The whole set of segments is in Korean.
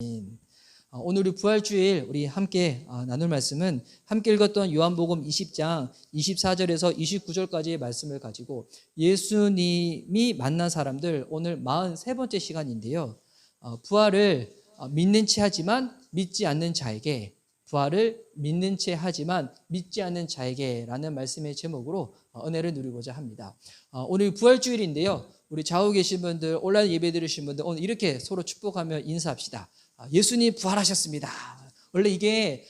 오늘 우리 부활주일 우리 함께 나눌 말씀은 함께 읽었던 요한복음 20장 24절에서 29절까지의 말씀을 가지고 예수님이 만난 사람들 오늘 43번째 시간인데요. 부활을 믿는 채 하지만 믿지 않는 자에게, 부활을 믿는 채 하지만 믿지 않는 자에게 라는 말씀의 제목으로 은혜를 누리고자 합니다. 오늘 부활주일인데요. 우리 좌우 계신 분들, 온라인 예배 드리신 분들 오늘 이렇게 서로 축복하며 인사합시다. 예수님 부활하셨습니다. 원래 이게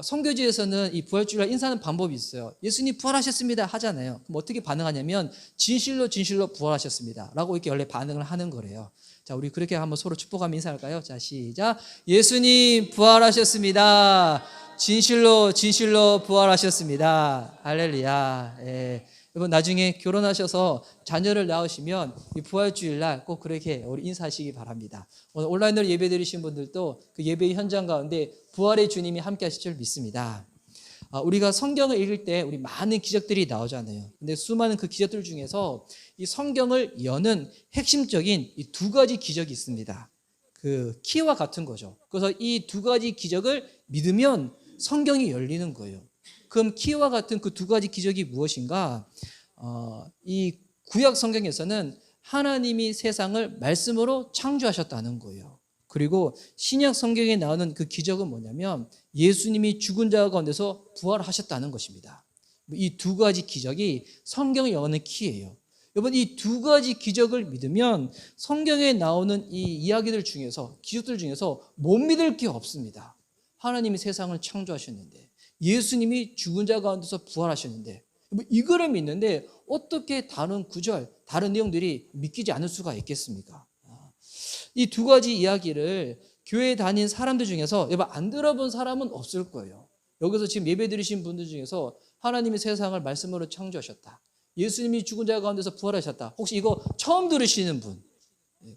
선교지에서는 이 부활주일날 인사하는 방법이 있어요. 예수님 부활하셨습니다 하잖아요. 그럼 어떻게 반응하냐면 진실로 부활하셨습니다 라고 이렇게 원래 반응을 하는 거래요. 자, 우리 그렇게 한번 서로 축복하며 인사할까요? 자, 시작. 예수님 부활하셨습니다. 진실로 부활하셨습니다. 할렐루야. 예. 여러분 나중에 결혼하셔서 자녀를 낳으시면 이 부활주일날 꼭 그렇게 우리 인사하시기 바랍니다. 오늘 온라인으로 예배 드리신 분들도 그 예배의 현장 가운데 부활의 주님이 함께 하실 줄 믿습니다. 우리가 성경을 읽을 때 우리 많은 기적들이 나오잖아요. 근데 수많은 그 기적들 중에서 이 성경을 여는 핵심적인 이 두 가지 기적이 있습니다. 그 키와 같은 거죠. 그래서 이 두 가지 기적을 믿으면 성경이 열리는 거예요. 그럼 키와 같은 그 두 가지 기적이 무엇인가? 이 구약 성경에서는 하나님이 세상을 말씀으로 창조하셨다는 거예요. 그리고 신약 성경에 나오는 그 기적은 뭐냐면 예수님이 죽은 자 가운데서 부활하셨다는 것입니다. 이 두 가지 기적이 성경을 여는 키예요. 여러분 이 두 가지 기적을 믿으면 성경에 나오는 이 이야기들 중에서, 기적들 중에서 못 믿을 게 없습니다. 하나님이 세상을 창조하셨는데, 예수님이 죽은 자 가운데서 부활하셨는데, 이거를 믿는데 어떻게 다른 구절, 다른 내용들이 믿기지 않을 수가 있겠습니까? 이 두 가지 이야기를 교회에 다닌 사람들 중에서 여러분 안 들어본 사람은 없을 거예요. 여기서 지금 예배 드리신 분들 중에서 하나님이 세상을 말씀으로 창조하셨다, 예수님이 죽은 자 가운데서 부활하셨다, 혹시 이거 처음 들으시는 분,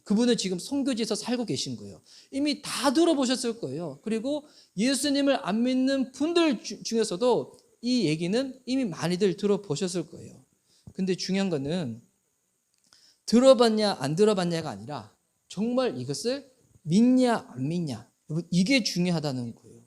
그분은 지금 선교지에서 살고 계신 거예요. 이미 다 들어보셨을 거예요. 그리고 예수님을 안 믿는 분들 중에서도 이 얘기는 이미 많이들 들어보셨을 거예요. 근데 중요한 거는 들어봤냐 안 들어봤냐가 아니라 정말 이것을 믿냐 안 믿냐, 여러분 이게 중요하다는 거예요.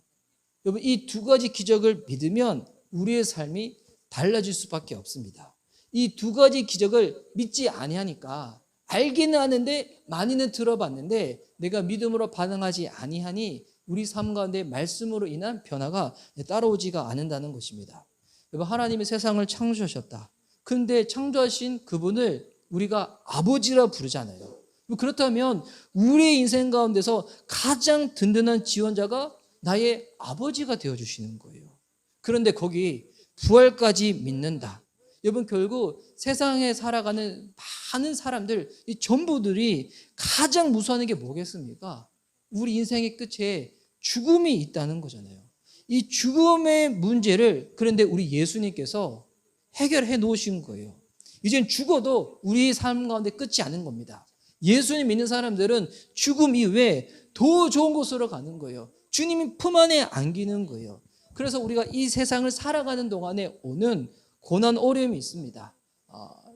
여러분 이 두 가지 기적을 믿으면 우리의 삶이 달라질 수밖에 없습니다. 이 두 가지 기적을 믿지 아니하니까, 알기는 아는데 많이는 들어봤는데 내가 믿음으로 반응하지 아니하니 우리 삶 가운데 말씀으로 인한 변화가 따라오지가 않는다는 것입니다. 여러분 하나님이 세상을 창조하셨다. 그런데 창조하신 그분을 우리가 아버지라 부르잖아요. 그렇다면 우리의 인생 가운데서 가장 든든한 지원자가 나의 아버지가 되어주시는 거예요. 그런데 거기 부활까지 믿는다. 여러분 결국 세상에 살아가는 많은 사람들, 이 전부들이 가장 무서워하는 게 뭐겠습니까? 우리 인생의 끝에 죽음이 있다는 거잖아요. 이 죽음의 문제를 그런데 우리 예수님께서 해결해 놓으신 거예요. 이젠 죽어도 우리의 삶 가운데 끝이 아닌 겁니다. 예수님 믿는 사람들은 죽음 이후에 더 좋은 곳으로 가는 거예요. 주님이 품 안에 안기는 거예요. 그래서 우리가 이 세상을 살아가는 동안에 오는 고난 어려움이 있습니다.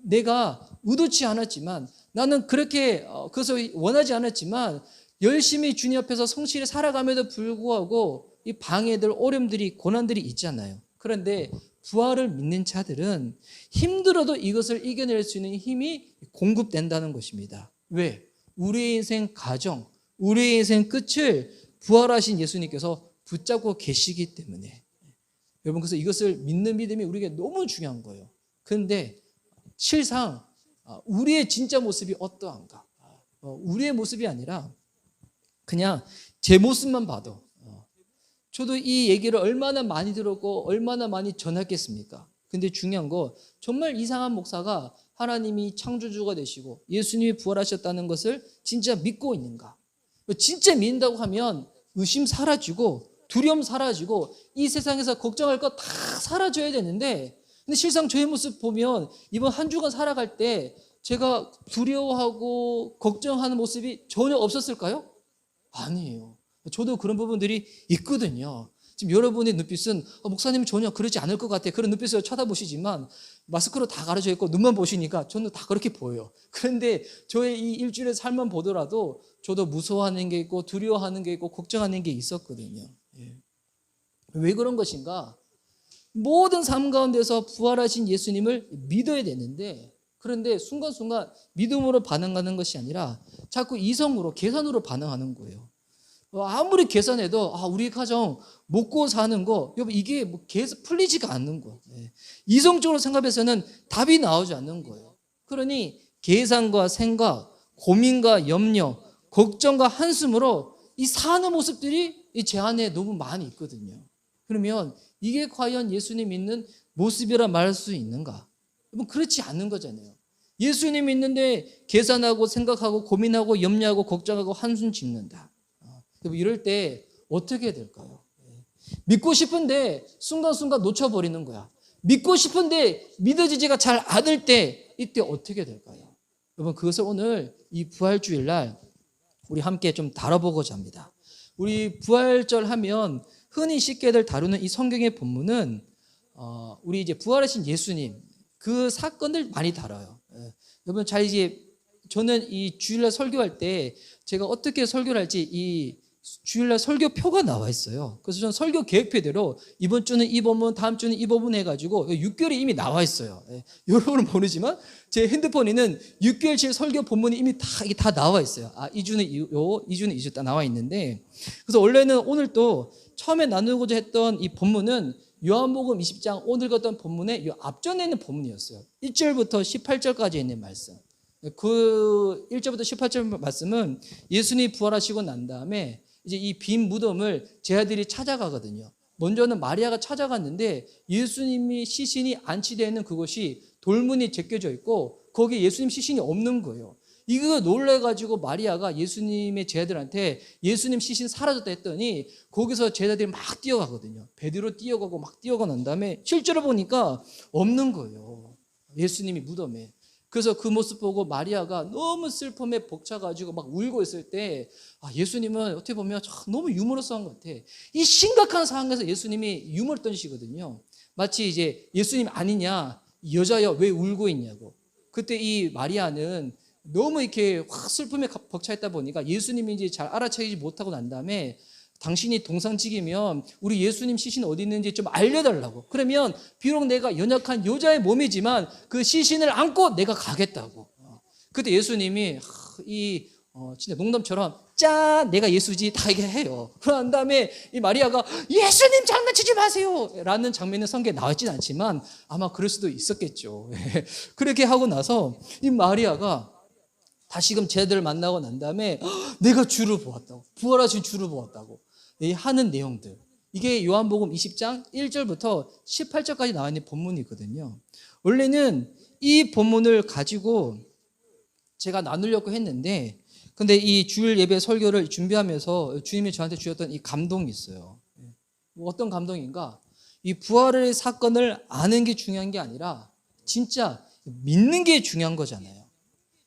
내가 의도치 않았지만, 나는 그렇게 그것을 원하지 않았지만 열심히 주님 앞에서 성실히 살아감에도 불구하고 이 방해들, 어려움들이, 고난들이 있잖아요. 그런데 부활을 믿는 자들은 힘들어도 이것을 이겨낼 수 있는 힘이 공급된다는 것입니다. 왜? 우리의 인생 가정, 우리의 인생 끝을 부활하신 예수님께서 붙잡고 계시기 때문에. 여러분 그래서 이것을 믿는 믿음이 우리에게 너무 중요한 거예요. 그런데 실상 우리의 진짜 모습이 어떠한가? 우리의 모습이 아니라 그냥 제 모습만 봐도, 저도 이 얘기를 얼마나 많이 들었고 얼마나 많이 전했겠습니까? 근데 중요한 거, 정말 이상한 목사가 하나님이 창조주가 되시고 예수님이 부활하셨다는 것을 진짜 믿고 있는가? 진짜 믿는다고 하면 의심 사라지고 두려움 사라지고 이 세상에서 걱정할 거 다 사라져야 되는데, 근데 실상 저의 모습 보면 이번 한 주간 살아갈 때 제가 두려워하고 걱정하는 모습이 전혀 없었을까요? 아니에요. 저도 그런 부분들이 있거든요. 지금 여러분의 눈빛은 목사님 전혀 그러지 않을 것 같아. 그런 눈빛으로 쳐다보시지만 마스크로 다 가려져 있고 눈만 보시니까 저는 다 그렇게 보여요. 그런데 저의 이 일주일의 삶만 보더라도 저도 무서워하는 게 있고 두려워하는 게 있고 걱정하는 게 있었거든요. 왜 그런 것인가? 모든 삶 가운데서 부활하신 예수님을 믿어야 되는데, 그런데 순간순간 믿음으로 반응하는 것이 아니라 자꾸 이성으로 계산으로 반응하는 거예요. 아무리 계산해도 우리 가정 먹고 사는 거 여보 이게 뭐 계속 풀리지가 않는 거. 이성적으로 생각해서는 답이 나오지 않는 거예요. 그러니 계산과 생각, 고민과 염려, 걱정과 한숨으로 이 사는 모습들이 제 안에 너무 많이 있거든요. 그러면 이게 과연 예수님 믿는 모습이라 말할 수 있는가? 여러분 그렇지 않는 거잖아요. 예수님 믿는데 계산하고 생각하고 고민하고 염려하고 걱정하고 한숨 짓는다. 이럴 때 어떻게 해야 될까요? 믿고 싶은데 순간순간 놓쳐버리는 거야. 믿고 싶은데 믿어지지가 잘 않을 때 이때 어떻게 될까요? 여러분 그것을 오늘 이 부활주일날 우리 함께 좀 다뤄보고자 합니다. 우리 부활절 하면 흔히 쉽게들 다루는 이 성경의 본문은 우리 이제 부활하신 예수님 그 사건을 많이 다뤄요. 여러분 잘 이제 저는 이 주일날 설교할 때 제가 어떻게 설교를 할지 이 주일날 설교표가 나와 있어요. 그래서 저는 설교 계획표대로 이번 주는 이 본문, 다음 주는 이 본문 해가지고 6개월이 이미 나와 있어요. 여러분은 모르지만 제 핸드폰에는 6개월치 설교 본문이 이미 다 나와 있어요. 이 주는 이 주는 이 주 다 나와 있는데, 그래서 원래는 오늘 또 처음에 나누고자 했던 이 본문은 요한복음 20장 오늘 읽었던 본문의 이 앞전에 있는 본문이었어요. 1절부터 18절까지 있는 말씀. 그 1절부터 18절 말씀은 예수님이 부활하시고 난 다음에 이제 이 빈 무덤을 제 아들이 찾아가거든요. 먼저는 마리아가 찾아갔는데 예수님이 시신이 안치되어 있는 그곳이 돌문이 제껴져 있고 거기에 예수님 시신이 없는 거예요. 이거 놀래가지고 마리아가 예수님의 제자들한테 예수님 시신 사라졌다 했더니 거기서 제자들이 막 뛰어가거든요. 베드로 뛰어가고 막 뛰어가 난 다음에 실제로 보니까 없는 거예요. 예수님이 무덤에. 그래서 그 모습 보고 마리아가 너무 슬픔에 벅차가지고 막 울고 있을 때 예수님은 어떻게 보면 너무 유머러스한 것 같아. 이 심각한 상황에서 예수님이 유머를 던지시거든요. 마치 이제 예수님 아니냐, 여자여 왜 울고 있냐고. 그때 이 마리아는 너무 이렇게 확 슬픔에 벅차있다 보니까 예수님이 이제 잘 알아채지 못하고 난 다음에 당신이 동상직이면 우리 예수님 시신 어디 있는지 좀 알려달라고. 그러면 비록 내가 연약한 여자의 몸이지만 그 시신을 안고 내가 가겠다고. 그때 예수님이 진짜 농담처럼 짠 내가 예수지 다 얘기를 해요. 그런 다음에 이 마리아가 예수님 장난치지 마세요 라는 장면은 성경에 나와있진 않지만 아마 그럴 수도 있었겠죠. 그렇게 하고 나서 이 마리아가 다시금 제자들을 만나고 난 다음에 내가 주를 보았다고, 부활하신 주를 보았다고 하는 내용들, 이게 요한복음 20장 1절부터 18절까지 나와 있는 본문이거든요. 원래는 이 본문을 가지고 제가 나누려고 했는데, 근데 이 주일 예배 설교를 준비하면서 주님이 저한테 주셨던 이 감동이 있어요. 어떤 감동인가? 이 부활의 사건을 아는 게 중요한 게 아니라 진짜 믿는 게 중요한 거잖아요.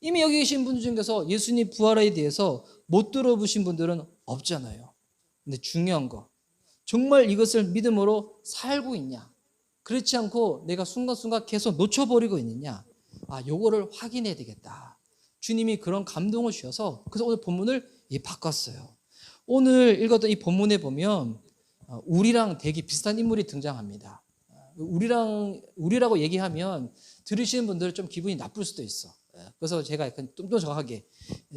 이미 여기 계신 분들 중에서 예수님 부활에 대해서 못 들어보신 분들은 없잖아요. 근데 중요한 거, 정말 이것을 믿음으로 살고 있냐, 그렇지 않고 내가 순간순간 계속 놓쳐버리고 있느냐, 요거를 확인해야 되겠다. 주님이 그런 감동을 주셔서 그래서 오늘 본문을 바꿨어요. 오늘 읽었던 이 본문에 보면 우리랑 되게 비슷한 인물이 등장합니다. 우리라고 얘기하면 들으시는 분들은 좀 기분이 나쁠 수도 있어. 그래서 제가 약간 좀 더 정확하게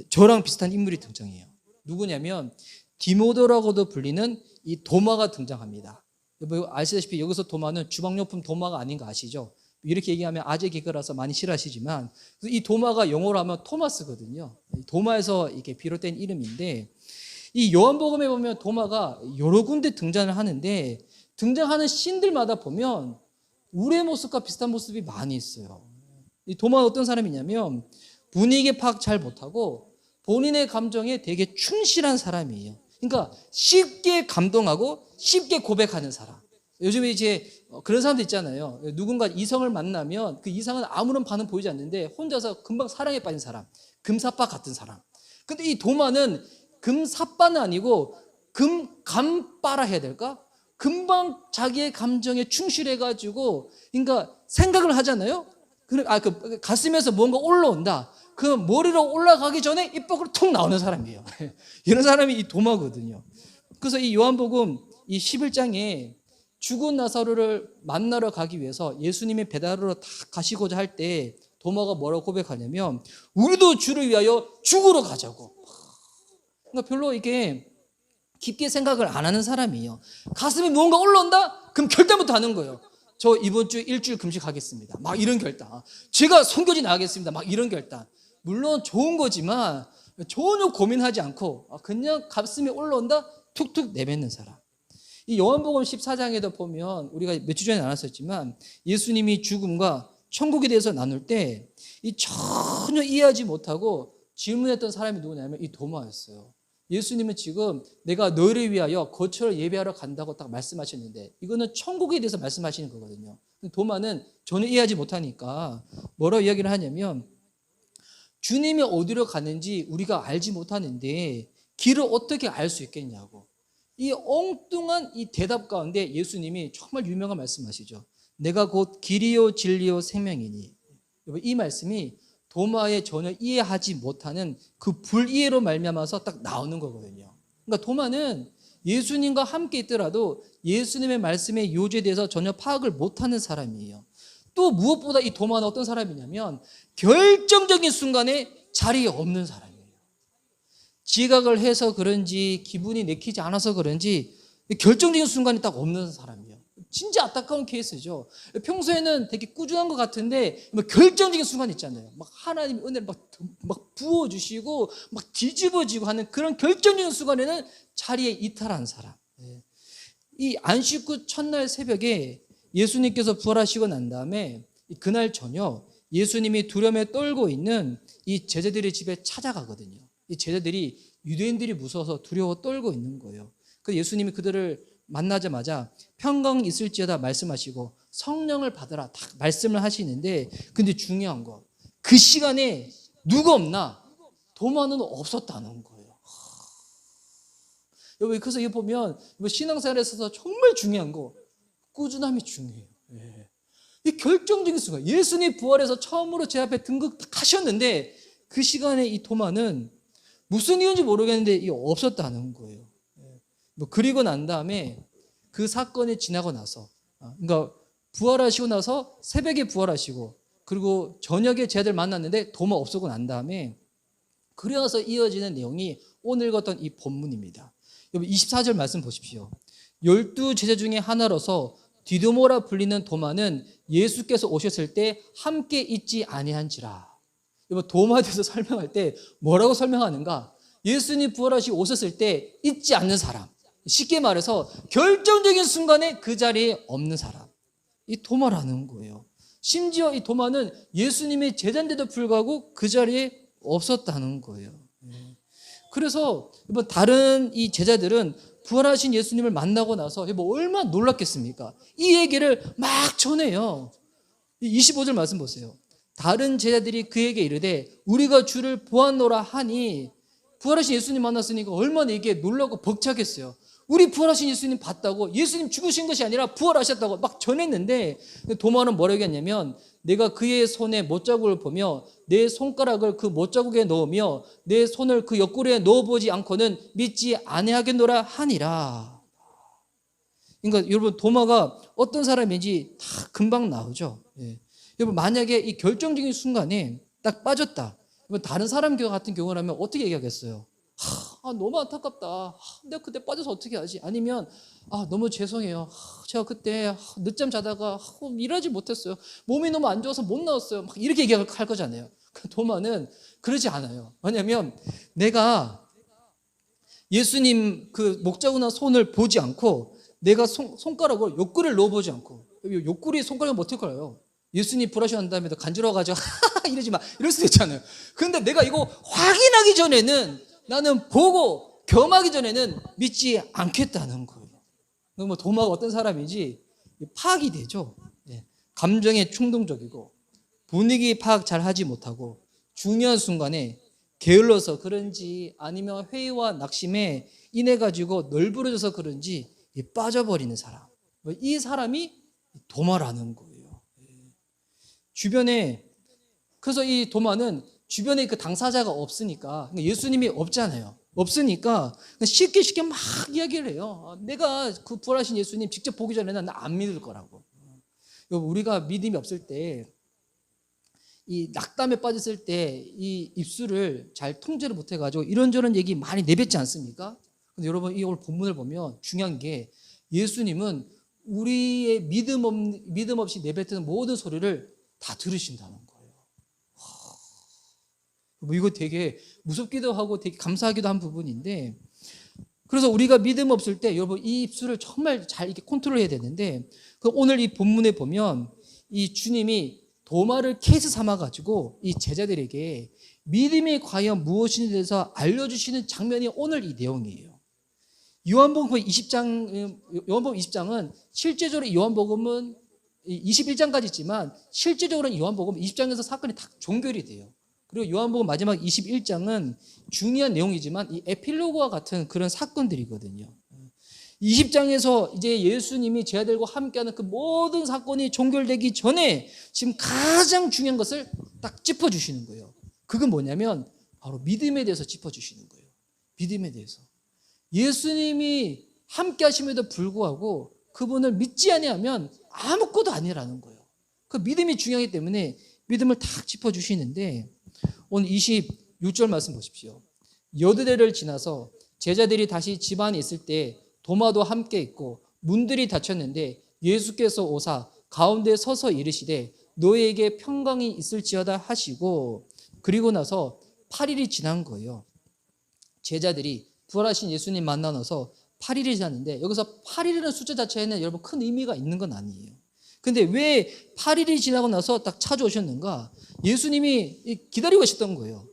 저랑 비슷한 인물이 등장해요. 누구냐면 디모데라고도 불리는 이 도마가 등장합니다. 여러분 아시다시피 여기서 도마는 주방용품 도마가 아닌 거 아시죠? 이렇게 얘기하면 아재 개그라서 많이 싫어하시지만 이 도마가 영어로 하면 토마스거든요. 도마에서 이렇게 비롯된 이름인데, 이 요한복음에 보면 도마가 여러 군데 등장을 하는데 등장하는 씬들마다 보면 우리의 모습과 비슷한 모습이 많이 있어요. 이 도마는 어떤 사람이냐면 분위기 파악 잘 못하고 본인의 감정에 되게 충실한 사람이에요. 그러니까 쉽게 감동하고 쉽게 고백하는 사람. 요즘에 이제 그런 사람도 있잖아요. 누군가 이성을 만나면 그 이성은 아무런 반응 보이지 않는데 혼자서 금방 사랑에 빠진 사람, 금사빠 같은 사람. 근데 이 도마는 금사빠는 아니고 금감빠라 해야 될까? 금방 자기의 감정에 충실해가지고, 그러니까 생각을 하잖아요. 그 가슴에서 뭔가 올라온다. 그 머리로 올라가기 전에 입 밖으로 툭 나오는 사람이에요. 이런 사람이 이 도마거든요. 그래서 이 요한복음 이 11장에 죽은 나사로를 만나러 가기 위해서 예수님이 배달으로 다 가시고자 할 때 도마가 뭐라고 고백하냐면, 우리도 주를 위하여 죽으러 가자고. 그러니까 별로 이게 깊게 생각을 안 하는 사람이에요. 가슴에 무언가 올라온다? 그럼 결단부터 하는 거예요. 저 이번 주 일주일 금식하겠습니다. 막 이런 결단. 제가 선교지 나가겠습니다. 막 이런 결단. 물론 좋은 거지만 전혀 고민하지 않고 그냥 가슴에 올라온다? 툭툭 내뱉는 사람. 이 요한복음 14장에도 보면 우리가 몇 주 전에 나눴었지만 예수님이 죽음과 천국에 대해서 나눌 때 이 전혀 이해하지 못하고 질문했던 사람이 누구냐면 이 도마였어요. 예수님은 지금 내가 너희를 위하여 거처를 예배하러 간다고 딱 말씀하셨는데 이거는 천국에 대해서 말씀하시는 거거든요. 도마는 전혀 이해하지 못하니까 뭐라고 이야기를 하냐면, 주님이 어디로 가는지 우리가 알지 못하는데 길을 어떻게 알 수 있겠냐고. 이 엉뚱한 이 대답 가운데 예수님이 정말 유명한 말씀하시죠. 내가 곧 길이요 진리요 생명이니. 이 말씀이 도마에 전혀 이해하지 못하는 그 불이해로 말미암아서 딱 나오는 거거든요. 그러니까 도마는 예수님과 함께 있더라도 예수님의 말씀의 요지에 대해서 전혀 파악을 못하는 사람이에요. 또 무엇보다 이 도마는 어떤 사람이냐면 결정적인 순간에 자리에 없는 사람이에요. 지각을 해서 그런지 기분이 내키지 않아서 그런지 결정적인 순간이 딱 없는 사람이에요. 진짜 안타까운 케이스죠. 평소에는 되게 꾸준한 것 같은데 결정적인 순간 있잖아요. 막 하나님 은혜를 막 부어주시고 막 뒤집어지고 하는 그런 결정적인 순간에는 자리에 이탈한 사람. 이 안식구 첫날 새벽에 예수님께서 부활하시고 난 다음에 그날 저녁 예수님이 두려움에 떨고 있는 이 제자들의 집에 찾아가거든요. 이 제자들이 유대인들이 무서워서 두려워 떨고 있는 거예요. 그래서 예수님이 그들을 만나자마자 평강 있을지어다 말씀하시고 성령을 받으라 딱 말씀을 하시는데, 근데 중요한 거, 그 시간에 누가 없나? 도마는 없었다는 거예요. 여러분, 그래서 이거 보면 신앙생활에 있어서 정말 중요한 거, 꾸준함이 중요해요. 이 결정적인 순간, 예수님 부활해서 처음으로 제 앞에 등극하셨는데 그 시간에 이 도마는 무슨 이유인지 모르겠는데 이게 없었다는 거예요. 그리고 난 다음에 그 사건이 지나고 나서, 그러니까 부활하시고 나서 새벽에 부활하시고 그리고 저녁에 쟤들 만났는데 도마 없어고 난 다음에 그래서 이어지는 내용이 오늘 읽었던 이 본문입니다. 여러분 24절 말씀 보십시오. 12 제자 중에 하나로서 디도모라 불리는 도마는 예수께서 오셨을 때 함께 있지 아니한지라. 여러분 도마에 대해서 설명할 때 뭐라고 설명하는가? 예수님 부활하시고 오셨을 때 있지 않는 사람. 쉽게 말해서 결정적인 순간에 그 자리에 없는 사람. 이 도마라는 거예요. 심지어 이 도마는 예수님의 제자인데도 불구하고 그 자리에 없었다는 거예요. 그래서 다른 이 제자들은 부활하신 예수님을 만나고 나서 얼마나 놀랐겠습니까? 이 얘기를 막 전해요. 25절 말씀 보세요. 다른 제자들이 그에게 이르되 우리가 주를 보았노라 하니, 부활하신 예수님 만났으니까 얼마나 이게 놀라고 벅차겠어요. 우리 부활하신 예수님 봤다고, 예수님 죽으신 것이 아니라 부활하셨다고 막 전했는데, 도마는 뭐라고 했냐면 내가 그의 손에 못자국을 보며 내 손가락을 그 못자국에 넣으며 내 손을 그 옆구리에 넣어보지 않고는 믿지 아니하겠노라 하니라. 그러니까 여러분 도마가 어떤 사람인지 다 금방 나오죠. 여러분 만약에 이 결정적인 순간에 딱 빠졌다, 다른 사람 같은 경우라면 어떻게 얘기하겠어요? 너무 안타깝다. 내가 그때 빠져서 어떻게 하지? 아니면 너무 죄송해요. 제가 그때 늦잠 자다가 일하지 못했어요. 몸이 너무 안 좋아서 못 나왔어요. 막 이렇게 얘기할 거잖아요. 도마는 그러지 않아요. 왜냐하면 내가 예수님 그 목자국이나 손을 보지 않고 내가 손가락으로 옆구리를 넣어보지 않고, 옆구리에 손가락을 못 털어요. 예수님 부활하신 다음에 간지러워가지고 이러지 마, 이럴 수도 있잖아요. 그런데 내가 이거 확인하기 전에는, 나는 보고 겸하기 전에는 믿지 않겠다는 거예요. 도마가 어떤 사람인지 파악이 되죠. 감정에 충동적이고 분위기 파악 잘 하지 못하고 중요한 순간에 게을러서 그런지 아니면 회의와 낙심에 인해 가지고 널브러져서 그런지 빠져버리는 사람. 이 사람이 도마라는 거예요. 주변에, 그래서 이 도마는 주변에 그 당사자가 없으니까, 예수님이 없잖아요. 없으니까 쉽게 막 이야기를 해요. 내가 그 부활하신 예수님 직접 보기 전에는 나 안 믿을 거라고. 우리가 믿음이 없을 때, 이 낙담에 빠졌을 때 이 입술을 잘 통제를 못해가지고 이런저런 얘기 많이 내뱉지 않습니까? 근데 여러분, 이 오늘 본문을 보면 중요한 게, 예수님은 우리의 믿음 없이 내뱉는 모든 소리를 다 들으신다는 거예요. 이거 되게 무섭기도 하고 되게 감사하기도 한 부분인데, 그래서 우리가 믿음 없을 때 여러분 이 입술을 정말 잘 이렇게 컨트롤해야 되는데, 오늘 이 본문에 보면 이 주님이 도마를 케이스 삼아가지고 이 제자들에게 믿음이 과연 무엇인지에 대해서 알려주시는 장면이 오늘 이 내용이에요. 요한복음 20장은 실제적으로 요한복음은 21장까지 있지만 실제적으로는 요한복음 20장에서 사건이 다 종결이 돼요. 그리고 요한복음 마지막 21장은 중요한 내용이지만 이 에필로그와 같은 그런 사건들이거든요. 20장에서 이제 예수님이 제자들과 함께하는 그 모든 사건이 종결되기 전에 지금 가장 중요한 것을 딱 짚어주시는 거예요. 그건 뭐냐면 바로 믿음에 대해서 짚어주시는 거예요. 믿음에 대해서. 예수님이 함께하심에도 불구하고 그분을 믿지 아니하면 아무것도 아니라는 거예요. 그 믿음이 중요하기 때문에 믿음을 딱 짚어주시는데, 오늘 26절 말씀 보십시오. 여드레를 지나서 제자들이 다시 집 안에 있을 때 도마도 함께 있고 문들이 닫혔는데 예수께서 오사 가운데 서서 이르시되 너희에게 평강이 있을지어다 하시고, 그리고 나서 8일이 지난 거예요. 제자들이 부활하신 예수님 만나서 8일이 지났는데, 여기서 8일이라는 숫자 자체에는 여러분 큰 의미가 있는 건 아니에요. 근데 왜 8일이 지나고 나서 딱 찾아오셨는가? 예수님이 기다리고 계셨던 거예요.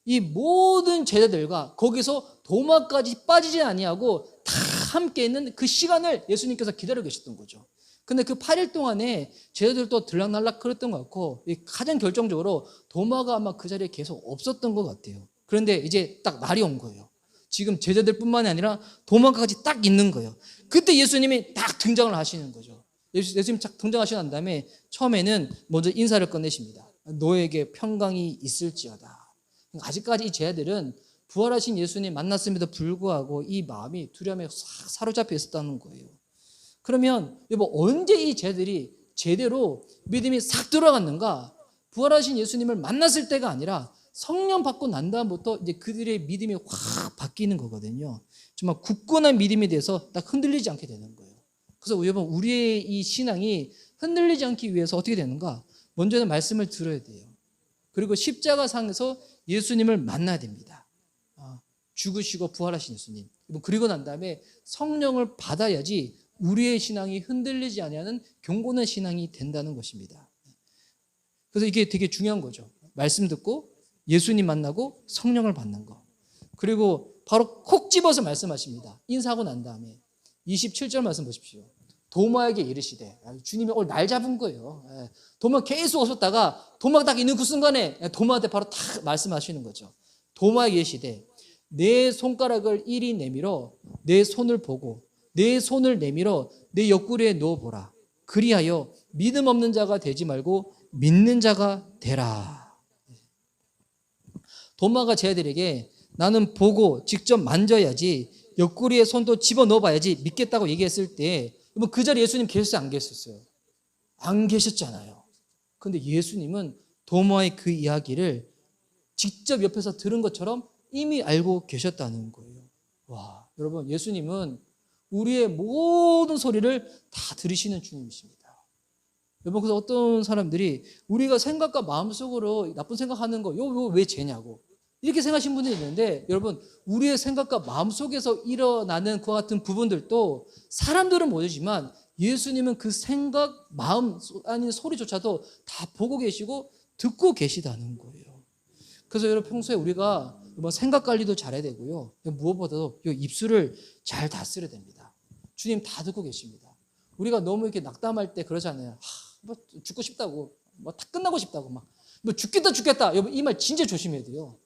이 모든 제자들과 거기서 도마까지 빠지지 아니하고 다 함께 있는 그 시간을 예수님께서 기다리고 계셨던 거죠. 근데 그 8일 동안에 제자들도 들락날락 그랬던 것 같고, 가장 결정적으로 도마가 아마 그 자리에 계속 없었던 것 같아요. 그런데 이제 딱 날이 온 거예요. 지금 제자들뿐만이 아니라 도마까지 딱 있는 거예요. 그때 예수님이 딱 등장을 하시는 거죠. 예수님 딱 등장하시고 난 다음에 처음에는 먼저 인사를 꺼내십니다. 너에게 평강이 있을지어다. 아직까지 이 제자들은 부활하신 예수님 만났음에도 불구하고 이 마음이 두려움에 싹 사로잡혀 있었다는 거예요. 그러면 여보, 언제 이 제자들이 제대로 믿음이 싹 들어갔는가? 부활하신 예수님을 만났을 때가 아니라 성령 받고 난 다음부터 이제 그들의 믿음이 확 바뀌는 거거든요. 정말 굳건한 믿음에 대해서 딱 흔들리지 않게 되는 거예요. 그래서 여러분, 우리의 이 신앙이 흔들리지 않기 위해서 어떻게 되는가? 먼저는 말씀을 들어야 돼요. 그리고 십자가상에서 예수님을 만나야 됩니다. 죽으시고 부활하신 예수님. 그리고 난 다음에 성령을 받아야지 우리의 신앙이 흔들리지 아니하는 견고한 신앙이 된다는 것입니다. 그래서 이게 되게 중요한 거죠. 말씀 듣고 예수님 만나고 성령을 받는 거. 그리고 바로 콕 집어서 말씀하십니다. 인사하고 난 다음에 27절 말씀 보십시오. 도마에게 이르시되, 주님이 오늘 날 잡은 거예요. 도마 계속 오셨다가 도마가 딱 있는 그 순간에 도마한테 바로 딱 말씀하시는 거죠. 도마에게 이르시되 내 손가락을 이리 내밀어 내 손을 보고 내 손을 내밀어 내 옆구리에 넣어보라. 그리하여 믿음 없는 자가 되지 말고 믿는 자가 되라. 도마가 제자들에게 나는 보고 직접 만져야지, 옆구리에 손도 집어넣어 봐야지 믿겠다고 얘기했을 때 그 자리에 예수님 계셨어요? 안 계셨어요? 안 계셨잖아요. 그런데 예수님은 도마의 그 이야기를 직접 옆에서 들은 것처럼 이미 알고 계셨다는 거예요. 와, 여러분, 예수님은 우리의 모든 소리를 다 들으시는 주님이십니다. 여러분, 그래서 어떤 사람들이 우리가 생각과 마음속으로 나쁜 생각하는 거, 이거 왜 죄냐고 이렇게 생각하시는 분들이 있는데, 여러분, 우리의 생각과 마음속에서 일어나는 그와 같은 부분들도 사람들은 모르지만 예수님은 그 생각, 마음 아닌 소리조차도 다 보고 계시고 듣고 계시다는 거예요. 그래서 여러분, 평소에 우리가 생각 관리도 잘해야 되고요. 무엇보다도 입술을 잘 다스려야 됩니다. 주님 다 듣고 계십니다. 우리가 너무 이렇게 낙담할 때 그러잖아요. 죽고 싶다고, 다 끝나고 싶다고, 죽겠다. 여러분, 이 말 진짜 조심해야 돼요.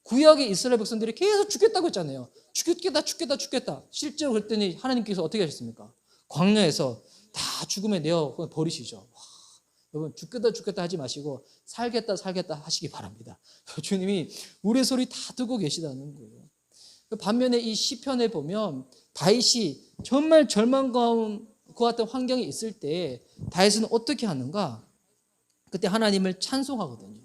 구약의 이스라엘 백성들이 계속 죽겠다고 했잖아요. 죽겠다. 실제로 그랬더니 하나님께서 어떻게 하셨습니까? 광야에서 다 죽음에 내어 버리시죠. 와, 여러분 죽겠다 하지 마시고 살겠다 하시기 바랍니다. 주님이 우리의 소리 다 듣고 계시다는 거예요. 반면에 이 시편에 보면 다윗이 정말 절망과 같은 환경에 있을 때 다윗은 어떻게 하는가? 그때 하나님을 찬송하거든요.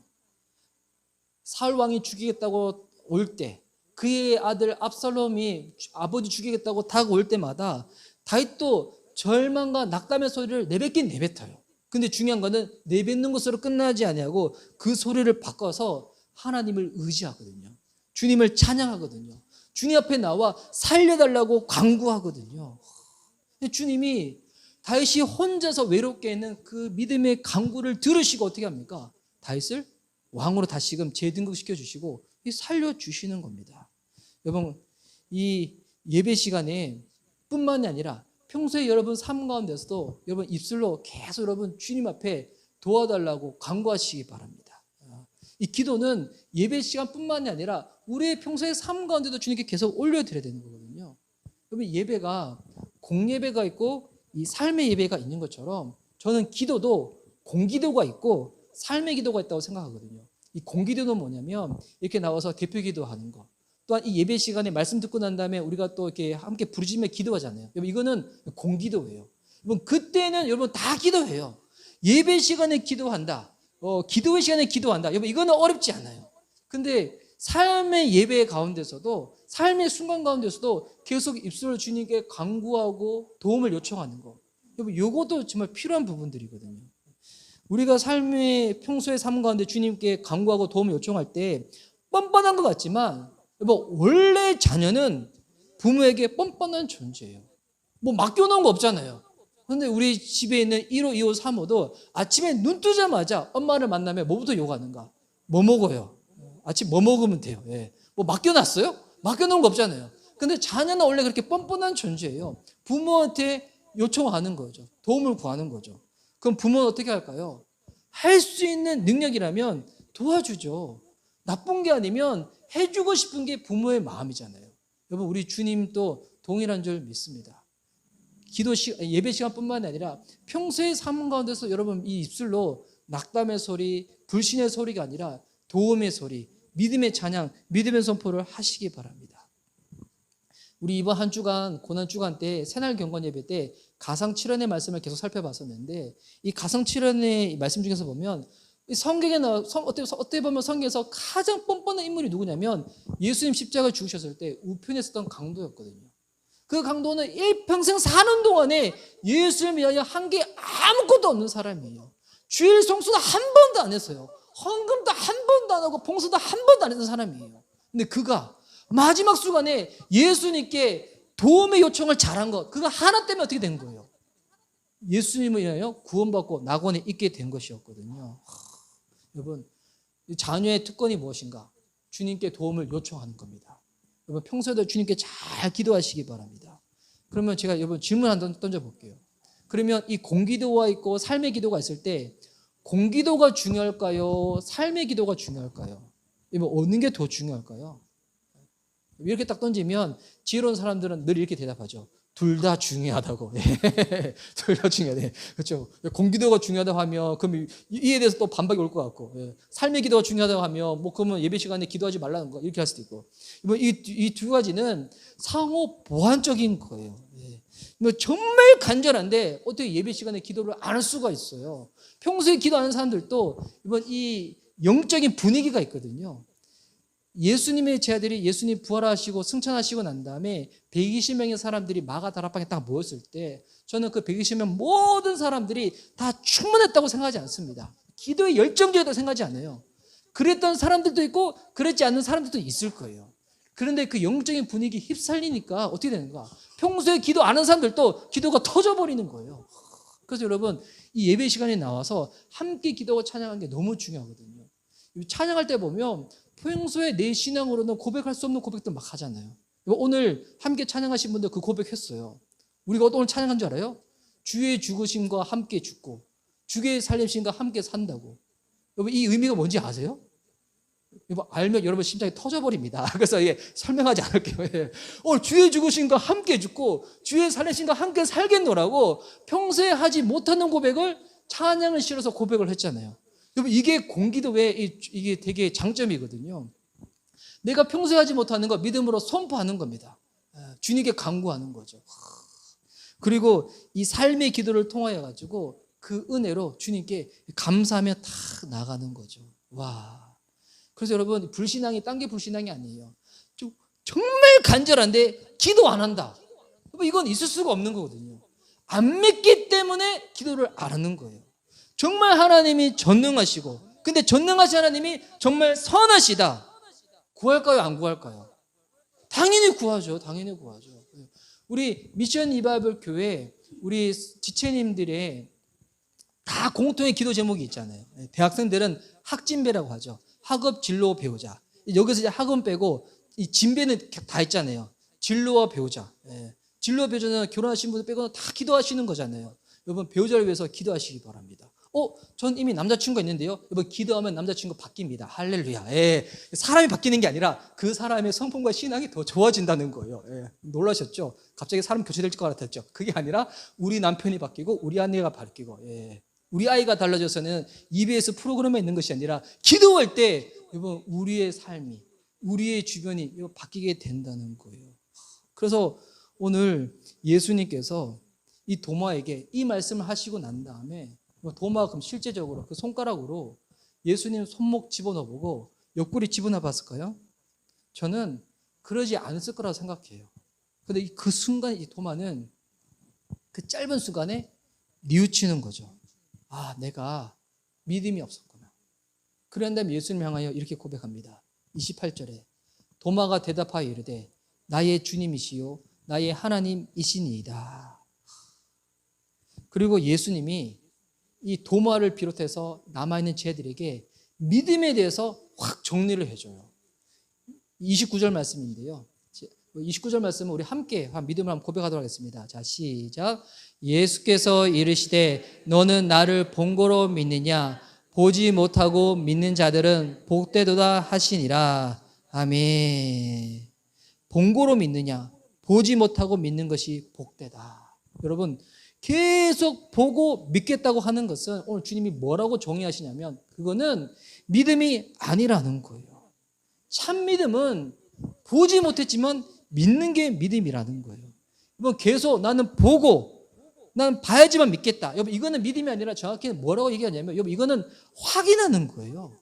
사울 왕이 죽이겠다고 올 때, 그의 아들 압살롬이 아버지 죽이겠다고 다가올 때마다 다윗도 절망과 낙담의 소리를 내뱉긴 내뱉어요. 근데 중요한 거는 내뱉는 것으로 끝나지 아니하고 그 소리를 바꿔서 하나님을 의지하거든요. 주님을 찬양하거든요. 주님 앞에 나와 살려달라고 간구하거든요. 주님이 다윗이 혼자서 외롭게 있는 그 믿음의 간구를 들으시고 어떻게 합니까? 다윗을 왕으로 다시금 재등극시켜 주시고 살려주시는 겁니다. 여러분, 이 예배 시간에 뿐만이 아니라 평소에 여러분 삶 가운데서도 여러분 입술로 계속 여러분 주님 앞에 도와달라고 간구하시기 바랍니다. 이 기도는 예배 시간뿐만이 아니라 우리의 평소의 삶 가운데도 주님께 계속 올려드려야 되는 거거든요. 여러분, 예배가 공예배가 있고 이 삶의 예배가 있는 것처럼 저는 기도도 공기도가 있고 삶의 기도가 있다고 생각하거든요. 이 공기도는 뭐냐면 이렇게 나와서 대표 기도하는 거. 또한 이 예배 시간에 말씀 듣고 난 다음에 우리가 또 이렇게 함께 부르짖으며 기도하잖아요. 여러분, 이거는 공기도예요. 여러분, 그때는 여러분 다 기도해요. 예배 시간에 기도한다. 기도의 시간에 기도한다. 여러분, 이거는 어렵지 않아요. 근데 삶의 예배 가운데서도 삶의 순간 가운데서도 계속 입술을 주님께 간구하고 도움을 요청하는 거. 여러분, 이것도 정말 필요한 부분들이거든요. 우리가 삶의 평소의 삶 가운데 주님께 간구하고 도움을 요청할 때 뻔뻔한 것 같지만 원래 자녀는 부모에게 뻔뻔한 존재예요. 맡겨놓은 거 없잖아요. 그런데 우리 집에 있는 1호, 2호, 3호도 아침에 눈 뜨자마자 엄마를 만나면 뭐부터 요구하는가? 뭐 먹어요? 아침 뭐 먹으면 돼요? 예. 맡겨놨어요? 맡겨놓은 거 없잖아요. 근데 자녀는 원래 그렇게 뻔뻔한 존재예요. 부모한테 요청하는 거죠. 도움을 구하는 거죠. 그럼 부모는 어떻게 할까요? 할 수 있는 능력이라면 도와주죠. 나쁜 게 아니면 해주고 싶은 게 부모의 마음이잖아요. 여러분, 우리 주님도 동일한 줄 믿습니다. 예배 시간뿐만 아니라 평소의 삶 가운데서 여러분 이 입술로 낙담의 소리, 불신의 소리가 아니라 도움의 소리, 믿음의 찬양, 믿음의 선포를 하시기 바랍니다. 우리 이번 한 주간 고난 주간 때 새날 경건 예배 때 가상 7연의 말씀을 계속 살펴봤었는데 이 가상 7연의 말씀 중에서 보면 성경에 어떻게 보면 성경에서 가장 뻔뻔한 인물이 누구냐면 예수님 십자가 죽으셨을 때 우편에 있었던 강도였거든요. 그 강도는 일평생 사는 동안에 예수를 위하여 한 게 아무것도 없는 사람이에요. 주일 성수도 한 번도 안 했어요. 헌금도 한 번도 안 하고 봉사도 한 번도 안 했던 사람이에요. 근데 그가 마지막 순간에 예수님께 도움의 요청을 잘한 것, 그가 하나 때문에 어떻게 된 거예요? 예수님을 인하여 구원받고 낙원에 있게 된 것이었거든요. 여러분, 자녀의 특권이 무엇인가? 주님께 도움을 요청하는 겁니다. 여러분, 평소에도 주님께 잘 기도하시기 바랍니다. 그러면 제가 여러분 질문 한번 던져볼게요. 그러면 이 공기도가 있고 삶의 기도가 있을 때 공기도가 중요할까요? 삶의 기도가 중요할까요? 어느 게 더 중요할까요? 이렇게 딱 던지면 지혜로운 사람들은 늘 이렇게 대답하죠. 둘 다 중요하다고. 둘 다 중요하네. 그렇죠. 공기도가 중요하다고 하면 그럼 이에 대해서 또 반박이 올 것 같고, 삶의 기도가 중요하다고 하면 그러면 예배 시간에 기도하지 말라는 거 이렇게 할 수도 있고. 이 두 가지는 상호 보완적인 거예요. 정말 간절한데 어떻게 예배 시간에 기도를 안 할 수가 있어요. 평소에 기도하는 사람들도 이 영적인 분위기가 있거든요. 예수님의 제자들이 예수님 부활하시고 승천하시고 난 다음에 120명의 사람들이 마가다락방에 딱 모였을 때 저는 그 120명 모든 사람들이 다 충분했다고 생각하지 않습니다. 기도에 열정적이라고 생각하지 않아요. 그랬던 사람들도 있고 그랬지 않는 사람들도 있을 거예요. 그런데 그 영적인 분위기 휩쓸리니까 어떻게 되는가? 평소에 기도 안 하는 사람들도 기도가 터져버리는 거예요. 그래서 여러분 이 예배 시간에 나와서 함께 기도하고 찬양하는 게 너무 중요하거든요. 찬양할 때 보면 평소에 내 신앙으로는 고백할 수 없는 고백들 막 하잖아요. 오늘 함께 찬양하신 분들 그 고백했어요. 우리가 오늘 찬양한 줄 알아요? 주의 죽으심과 함께 죽고 주의 살림심과 함께 산다고. 여러분 이 의미가 뭔지 아세요? 알면 여러분 심장이 터져버립니다. 그래서 설명하지 않을게요. 주의 죽으신과 함께 죽고 주의 살리신과 함께 살겠노라고 평소에 하지 못하는 고백을 찬양을 실어서 고백을 했잖아요. 여러분 이게 공기도의 이게 되게 장점이거든요. 내가 평소에 하지 못하는 거 믿음으로 선포하는 겁니다. 주님께 간구하는 거죠. 그리고 이 삶의 기도를 통하여 가지고 그 은혜로 주님께 감사하며 다 나가는 거죠. 와. 그래서 여러분 불신앙이 딴 게 불신앙이 아니에요. 정말 간절한데 기도 안 한다. 이건 있을 수가 없는 거거든요. 안 믿기 때문에 기도를 안 하는 거예요. 정말 하나님이 전능하시고 근데 전능하신 하나님이 정말 선하시다. 구할까요? 안 구할까요? 당연히 구하죠. 당연히 구하죠. 우리 미션 리바이벌 교회 우리 지체님들의 다 공통의 기도 제목이 있잖아요. 대학생들은 학진배라고 하죠. 학업, 진로, 배우자. 여기서 이제 학원 빼고 이 진배는 다 있잖아요. 진로와 배우자. 진로와 배우자는 결혼하신 분들 빼고는 다 기도하시는 거잖아요. 여러분 배우자를 위해서 기도하시기 바랍니다. 전 이미 남자친구가 있는데요. 여러분 기도하면 남자친구 바뀝니다. 할렐루야. 사람이 바뀌는 게 아니라 그 사람의 성품과 신앙이 더 좋아진다는 거예요. 놀라셨죠? 갑자기 사람 교체될 것 같았죠? 그게 아니라 우리 남편이 바뀌고 우리 아내가 바뀌고 우리 아이가 달라져서는 EBS 프로그램에 있는 것이 아니라 기도할 때 여러분 우리의 삶이 우리의 주변이 바뀌게 된다는 거예요. 그래서 오늘 예수님께서 이 도마에게 이 말씀을 하시고 난 다음에 도마가 그럼 실제적으로 그 손가락으로 예수님 손목 집어넣어보고 옆구리 집어넣어 봤을까요? 저는 그러지 않았을 거라고 생각해요. 근데 그 순간 이 도마는 그 짧은 순간에 뉘우치는 거죠. 내가 믿음이 없었구나. 그런 다음에 예수님 향하여 이렇게 고백합니다. 28절에 도마가 대답하여 이르되 나의 주님이시요 나의 하나님이시니이다. 그리고 예수님이 이 도마를 비롯해서 남아있는 제들에게 믿음에 대해서 확 정리를 해줘요. 29절 말씀인데요. 29절 말씀은 우리 함께 믿음을 한번 고백하도록 하겠습니다. 자, 시작. 예수께서 이르시되 너는 나를 본고로 믿느냐? 보지 못하고 믿는 자들은 복되도다 하시니라. 아멘. 본고로 믿느냐? 보지 못하고 믿는 것이 복되다. 여러분 계속 보고 믿겠다고 하는 것은 오늘 주님이 뭐라고 정의하시냐면 그거는 믿음이 아니라는 거예요. 참 믿음은 보지 못했지만 믿는 게 믿음이라는 거예요. 여러분 계속 나는 보고 나는 봐야지만 믿겠다. 여러분 이거는 믿음이 아니라 정확히 뭐라고 얘기하냐면 여러분 이거는 확인하는 거예요.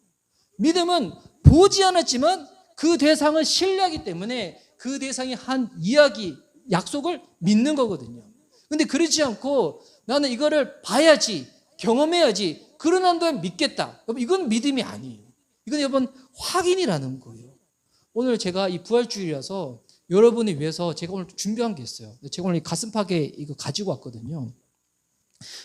믿음은 보지 않았지만 그 대상을 신뢰하기 때문에 그 대상이 한 이야기, 약속을 믿는 거거든요. 근데 그렇지 않고 나는 이거를 봐야지, 경험해야지, 그러는 동안 믿겠다. 여러분, 이건 믿음이 아니에요. 이건 여러분 확인이라는 거예요. 오늘 제가 이 부활주일이라서 여러분을 위해서 제가 오늘 준비한 게 있어요. 제가 오늘 가슴팍에 이거 가지고 왔거든요.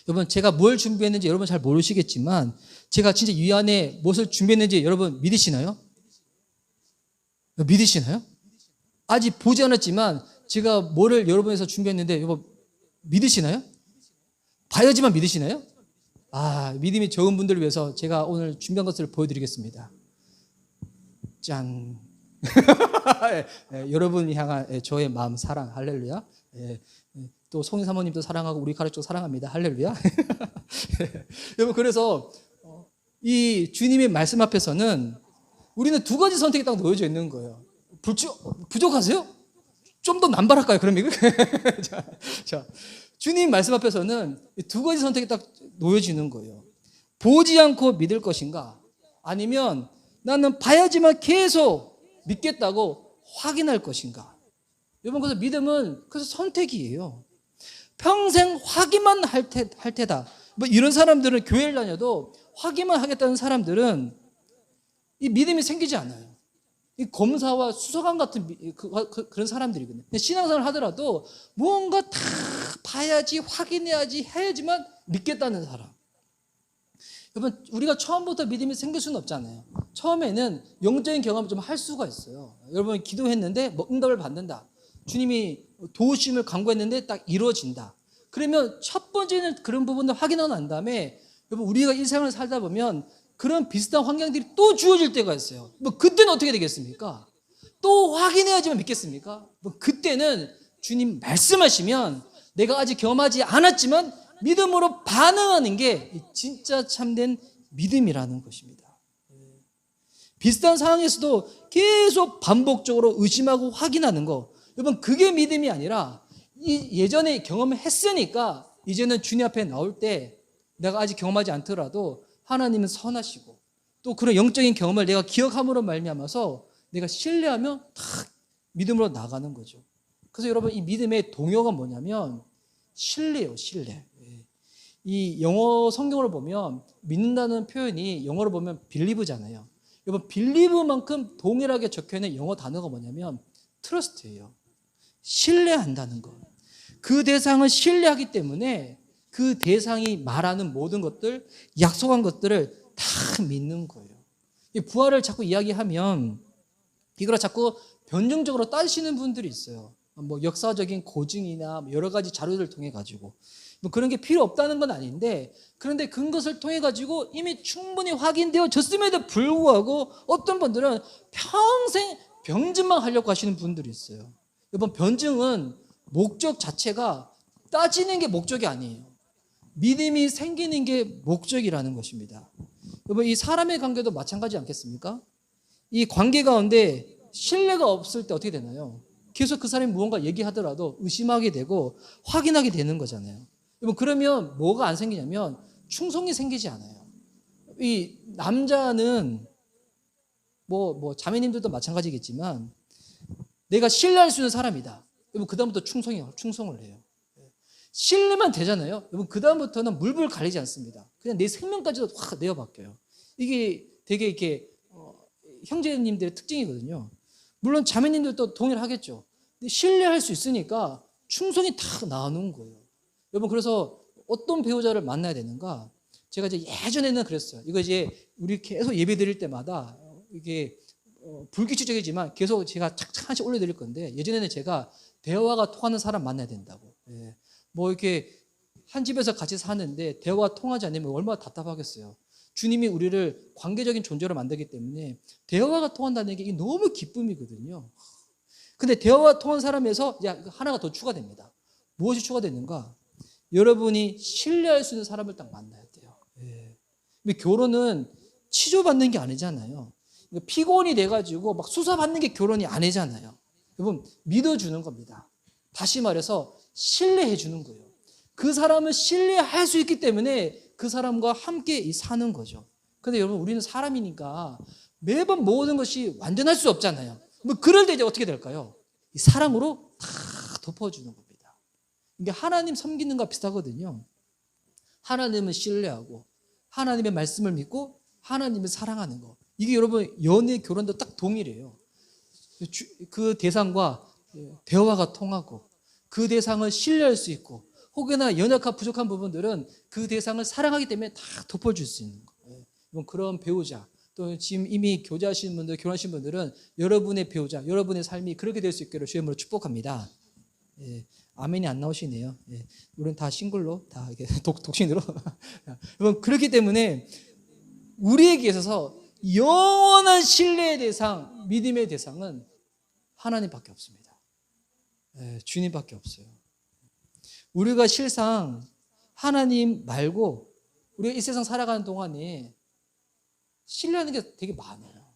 여러분, 제가 뭘 준비했는지 여러분 잘 모르시겠지만 제가 진짜 이 안에 무엇을 준비했는지 여러분 믿으시나요? 믿으시나요? 아직 보지 않았지만 제가 뭐를 여러분에서 준비했는데 여러분 믿으시나요? 봐야지만 믿으시나요? 믿음이 적은 분들을 위해서 제가 오늘 준비한 것을 보여드리겠습니다. 짠. 여러분 향한 저의 마음 사랑, 할렐루야. 또 송희 사모님도 사랑하고 우리 가족도 사랑합니다. 할렐루야. 여러분 그래서 이 주님의 말씀 앞에서는 우리는 두 가지 선택이 딱 놓여져 있는 거예요. 부족하세요? 좀 더 남발할까요? 그럼 이거? 자, 주님 말씀 앞에서는 두 가지 선택이 딱 놓여지는 거예요. 보지 않고 믿을 것인가? 아니면 나는 봐야지만 계속 믿겠다고 확인할 것인가? 여러분, 그래서 믿음은 그래서 선택이에요. 평생 확인만 할 테다. 뭐 이런 사람들은 교회를 다녀도 확인만 하겠다는 사람들은 이 믿음이 생기지 않아요. 이 검사와 수사관 같은 그런 사람들이거든요. 신앙생활을 하더라도 무언가 다 봐야지, 확인해야지, 해야지만 믿겠다는 사람. 여러분, 우리가 처음부터 믿음이 생길 수는 없잖아요. 처음에는 영적인 경험을 좀 할 수가 있어요. 여러분, 기도했는데 뭐 응답을 받는다. 주님이 도우심을 간구했는데 딱 이루어진다. 그러면 첫 번째는 그런 부분을 확인하고 난 다음에 여러분, 우리가 일생을 살다 보면 그런 비슷한 환경들이 또 주어질 때가 있어요. 뭐 그때는 어떻게 되겠습니까? 또 확인해야지만 믿겠습니까? 뭐 그때는 주님 말씀하시면 내가 아직 경험하지 않았지만 믿음으로 반응하는 게 진짜 참된 믿음이라는 것입니다. 비슷한 상황에서도 계속 반복적으로 의심하고 확인하는 거, 여러분 그게 믿음이 아니라 예전에 경험했으니까 이제는 주님 앞에 나올 때 내가 아직 경험하지 않더라도 하나님은 선하시고 또 그런 영적인 경험을 내가 기억함으로 말미암아서 내가 신뢰하며 탁 믿음으로 나가는 거죠. 그래서 여러분 이 믿음의 동요가 뭐냐면 신뢰예요. 신뢰. 이 영어 성경으로 보면 믿는다는 표현이 영어로 보면 believe잖아요. 여러분 believe만큼 동일하게 적혀있는 영어 단어가 뭐냐면 trust예요. 신뢰한다는 것. 그 대상을 신뢰하기 때문에 그 대상이 말하는 모든 것들, 약속한 것들을 다 믿는 거예요. 이 부활을 자꾸 이야기하면 이걸 자꾸 변증적으로 따지시는 분들이 있어요. 뭐 역사적인 고증이나 여러 가지 자료들을 통해 가지고 뭐 그런 게 필요 없다는 건 아닌데, 그런데 그것을 통해 가지고 이미 충분히 확인되어졌음에도 불구하고 어떤 분들은 평생 변증만 하려고 하시는 분들이 있어요. 여러분 변증은 목적 자체가 따지는 게 목적이 아니에요. 믿음이 생기는 게 목적이라는 것입니다. 여러분 이 사람의 관계도 마찬가지 않겠습니까? 이 관계 가운데 신뢰가 없을 때 어떻게 되나요? 계속 그 사람이 무언가 얘기하더라도 의심하게 되고 확인하게 되는 거잖아요. 여러분 그러면 뭐가 안 생기냐면 충성이 생기지 않아요. 이 남자는 뭐 자매님들도 마찬가지겠지만 내가 신뢰할 수 있는 사람이다. 여러분 그다음부터 충성을 해요. 신뢰만 되잖아요. 여러분 그다음부터는 물불 가리지 않습니다. 그냥 내 생명까지도 확 내어바뀌어요. 이게 되게 이렇게 형제님들의 특징이거든요. 물론 자매님들도 동일하겠죠. 근데 신뢰할 수 있으니까 충성이 다 나오는 거예요. 여러분 그래서 어떤 배우자를 만나야 되는가? 제가 이제 예전에는 그랬어요. 이거 이제 우리 계속 예배 드릴 때마다 이게 불규칙적이지만 계속 제가 착착한씩 올려드릴 건데, 예전에는 제가 대화가 통하는 사람 만나야 된다고. 뭐 이렇게 한 집에서 같이 사는데 대화가 통하지 않으면 얼마나 답답하겠어요. 주님이 우리를 관계적인 존재로 만들기 때문에 대화가 통한다는 게 너무 기쁨이거든요. 근데 대화가 통한 사람에서 하나가 더 추가됩니다. 무엇이 추가되는가? 여러분이 신뢰할 수 있는 사람을 딱 만나야 돼요. 근데 결혼은 치조받는 게 아니잖아요. 피곤이 돼가지고 막 수사받는 게 결혼이 아니잖아요. 여러분 믿어주는 겁니다. 다시 말해서 신뢰해 주는 거예요. 그 사람을 신뢰할 수 있기 때문에 그 사람과 함께 사는 거죠. 그런데 여러분 우리는 사람이니까 매번 모든 것이 완전할 수 없잖아요. 뭐 그럴 때 이제 어떻게 될까요? 이 사랑으로 다 덮어주는 겁니다. 이게 하나님 섬기는 것과 비슷하거든요. 하나님을 신뢰하고 하나님의 말씀을 믿고 하나님을 사랑하는 거. 이게 여러분 연애 결혼도 딱 동일해요. 그 대상과 대화가 통하고 그 대상을 신뢰할 수 있고 혹여나 연약한 부족한 부분들은 그 대상을 사랑하기 때문에 다 덮어줄 수 있는 거예요. 그런 배우자, 또 지금 이미 교제하시는 분들, 결혼하신 분들은 여러분의 배우자, 여러분의 삶이 그렇게 될 수 있기를 주의 이름으로 축복합니다. 아멘이 안 나오시네요. 우리는 다 싱글로, 다 이렇게 독신으로. 여러분 그렇기 때문에 우리에게 있어서 영원한 신뢰의 대상, 믿음의 대상은 하나님밖에 없습니다. 주님밖에 없어요. 우리가 실상 하나님 말고 우리가 이 세상 살아가는 동안에 신뢰하는 게 되게 많아요.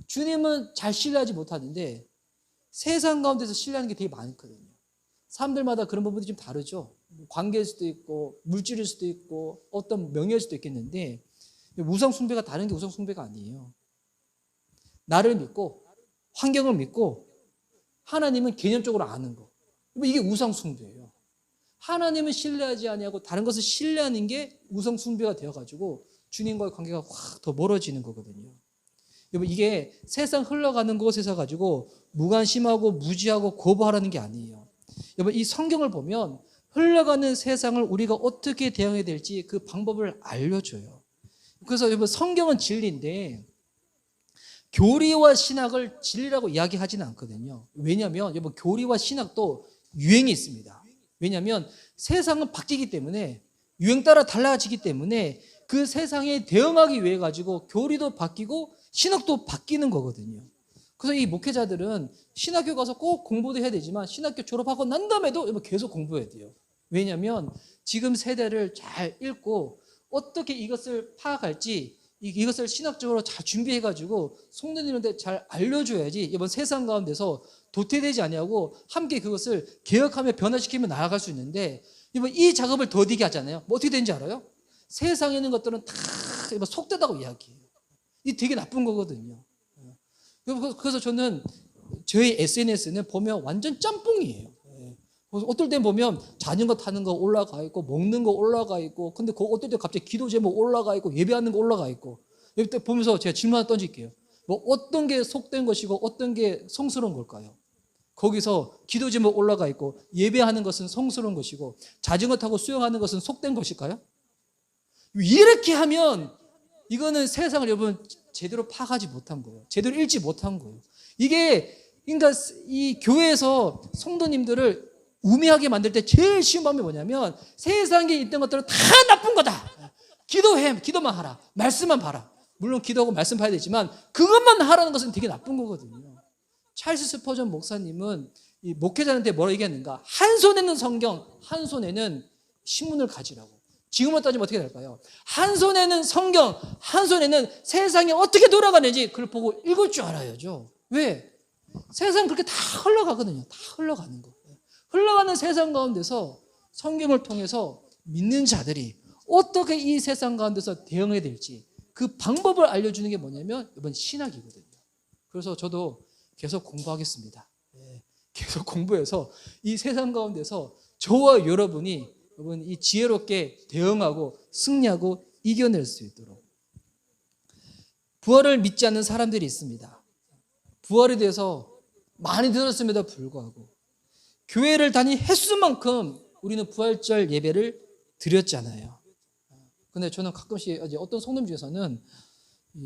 주님은 잘 신뢰하지 못하는데 세상 가운데서 신뢰하는 게 되게 많거든요. 사람들마다 그런 부분이 좀 다르죠. 관계일 수도 있고 물질일 수도 있고 어떤 명예일 수도 있겠는데 우상 숭배가 다른 게 우상 숭배가 아니에요. 나를 믿고 환경을 믿고 하나님은 개념적으로 아는 거. 이게 우상 숭배예요. 하나님은 신뢰하지 아니하고 다른 것을 신뢰하는 게 우상 숭배가 되어가지고 주님과의 관계가 확 더 멀어지는 거거든요. 여러분 이게 세상 흘러가는 곳에서 가지고 무관심하고 무지하고 거부하라는 게 아니에요. 여러분 이 성경을 보면 흘러가는 세상을 우리가 어떻게 대응해야 될지 그 방법을 알려줘요. 그래서 여러분 성경은 진리인데 교리와 신학을 진리라고 이야기하지는 않거든요. 왜냐하면 여러분 교리와 신학도 유행이 있습니다. 왜냐하면 세상은 바뀌기 때문에 유행 따라 달라지기 때문에 그 세상에 대응하기 위해 가지고 교리도 바뀌고 신학도 바뀌는 거거든요. 그래서 이 목회자들은 신학교 가서 꼭 공부도 해야 되지만 신학교 졸업하고 난 다음에도 계속 공부해야 돼요. 왜냐하면 지금 세대를 잘 읽고 어떻게 이것을 파악할지 이것을 신학적으로 잘 준비해가지고 성도님한테 잘 알려줘야지 이번 세상 가운데서 도태되지 아니하고 함께 그것을 개혁하며 변화시키며 나아갈 수 있는데 이번 이 작업을 더디게 하잖아요. 뭐 어떻게 되는지 알아요? 세상에 있는 것들은 다 속되다고 이야기해요. 이 되게 나쁜 거거든요. 그래서 저는 저희 SNS는 보면 완전 짬뽕이에요. 어떨 땐 보면 자전거 타는 거 올라가 있고 먹는 거 올라가 있고 근데 어떨 때 갑자기 기도 제목 올라가 있고 예배하는 거 올라가 있고 이때 보면서 제가 질문 하나 던질게요. 뭐 어떤 게 속된 것이고 어떤 게 성스러운 걸까요? 거기서 기도 제목 올라가 있고 예배하는 것은 성스러운 것이고 자전거 타고 수영하는 것은 속된 것일까요? 이렇게 하면 이거는 세상을 여러분 제대로 파악하지 못한 거예요. 제대로 읽지 못한 거예요. 이게 그러니까 이 교회에서 성도님들을 우매하게 만들 때 제일 쉬운 방법이 뭐냐면 세상에 있던 것들은 다 나쁜 거다. 기도해, 기도만 하라. 말씀만 봐라. 물론 기도하고 말씀 봐야 되지만 그것만 하라는 것은 되게 나쁜 거거든요. 찰스 스퍼전 목사님은 이 목회자한테 뭐라고 얘기했는가? 한 손에는 성경, 한 손에는 신문을 가지라고. 지금으로 따지면 어떻게 될까요? 한 손에는 성경, 한 손에는 세상이 어떻게 돌아가는지 그걸 보고 읽을 줄 알아야죠. 왜? 세상 그렇게 다 흘러가거든요. 다 흘러가는 거. 흘러가는 세상 가운데서 성경을 통해서 믿는 자들이 어떻게 이 세상 가운데서 대응해야 될지 그 방법을 알려주는 게 뭐냐면 이번 신학이거든요. 그래서 저도 계속 공부하겠습니다. 계속 공부해서 이 세상 가운데서 저와 여러분 이 지혜롭게 대응하고 승리하고 이겨낼 수 있도록. 부활을 믿지 않는 사람들이 있습니다. 부활에 대해서 많이 들었음에도 불구하고 교회를 다닌 횟수만큼 우리는 부활절 예배를 드렸잖아요. 근데 저는 가끔씩 어떤 성도님 중에서는